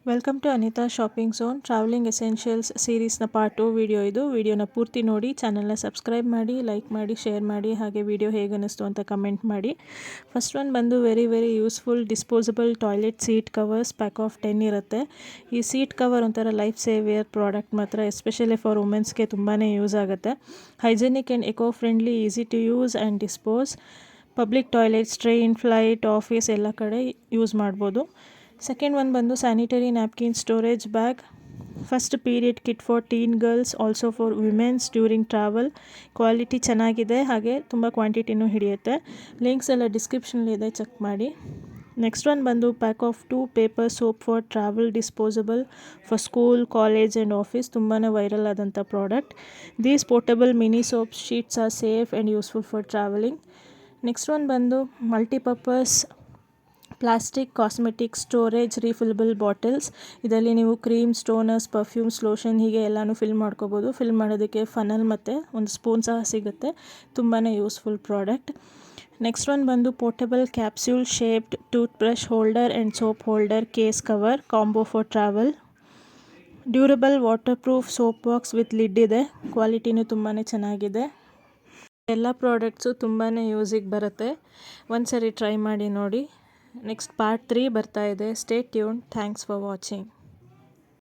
Welcome to Anita shopping zone traveling essentials ಸೀರೀಸ್ನ part 2 video ಇದು. ವಿಡಿಯೋನ ಪೂರ್ತಿ ನೋಡಿ, ಚಾನಲ್ನ ಸಬ್ಸ್ಕ್ರೈಬ್ ಮಾಡಿ, ಲೈಕ್ ಮಾಡಿ, ಶೇರ್ ಮಾಡಿ, ಹಾಗೆ ವಿಡಿಯೋ ಹೇಗೆ ಅನ್ನಿಸ್ತು ಅಂತ ಕಮೆಂಟ್ ಮಾಡಿ. ಫಸ್ಟ್ ಒನ್ ಬಂದು very useful disposable toilet seat covers, pack of 10 ಇರುತ್ತೆ. ಈ ಸೀಟ್ ಕವರ್ ಒಂಥರ ಲೈಫ್ ಸೇವಿಯರ್ ಪ್ರಾಡಕ್ಟ್ ಮಾತ್ರ, ಎಸ್ಪೆಷಲಿ ಫಾರ್ ವುಮೆನ್ಸ್ಗೆ ತುಂಬಾ ಯೂಸ್ ಆಗುತ್ತೆ. Hygienic and eco friendly, easy to use and dispose. Public toilets, train, flight, office ಎಲ್ಲ ಕಡೆ ಯೂಸ್ ಮಾಡ್ಬೋದು. ಸೆಕೆಂಡ್ ಒನ್ ಬಂದು sanitary napkin storage bag, first period kit for teen girls, also for womens during travel. Quality ಚೆನ್ನಾಗಿದೆ, ಹಾಗೆ ತುಂಬ ಕ್ವಾಂಟಿಟಿನೂ ಹಿಡಿಯುತ್ತೆ. Links ಎಲ್ಲ ಡಿಸ್ಕ್ರಿಪ್ಷನಲ್ಲಿದೆ, ಚೆಕ್ ಮಾಡಿ. ನೆಕ್ಸ್ಟ್ ಒನ್ ಬಂದು pack of 2 paper soap for travel, disposable for school, college and office. ತುಂಬಾ ವೈರಲ್ ಆದಂಥ product. These portable mini soap sheets are safe and useful for traveling. Next one ಬಂದು multipurpose plastic cosmetic storage refillable bottles. ಇದರಲ್ಲಿ ನೀವು creams, toners, perfumes, lotion ಹೀಗೆ ಎಲ್ಲನೂ fill ಮಾಡ್ಕೋಬೋದು. Fill ಮಾಡೋದಕ್ಕೆ funnel ಮತ್ತು ಒಂದು ಸ್ಪೂನ್ ಸಹ ಸಿಗುತ್ತೆ. ತುಂಬಾ ಯೂಸ್ಫುಲ್ ಪ್ರಾಡಕ್ಟ್. ನೆಕ್ಸ್ಟ್ ಒನ್ ಬಂದು portable capsule shaped tooth brush holder and soap holder case cover, combo for travel. Durable water proof soap box with lid ಇದೆ. ಕ್ವಾಲಿಟಿನೂ ತುಂಬಾ ಚೆನ್ನಾಗಿದೆ. ಎಲ್ಲ ಪ್ರಾಡಕ್ಟ್ಸು ತುಂಬಾ ಯೂಸಿಗೆ ಬರುತ್ತೆ. ಒಂದ್ಸರಿ ಟ್ರೈ ಮಾಡಿ ನೋಡಿ. ನೆಕ್ಸ್ಟ್ ಪಾರ್ಟ್ 3 ಬರ್ತಾ ಇದೆ. Stay tune. Thanks for watching.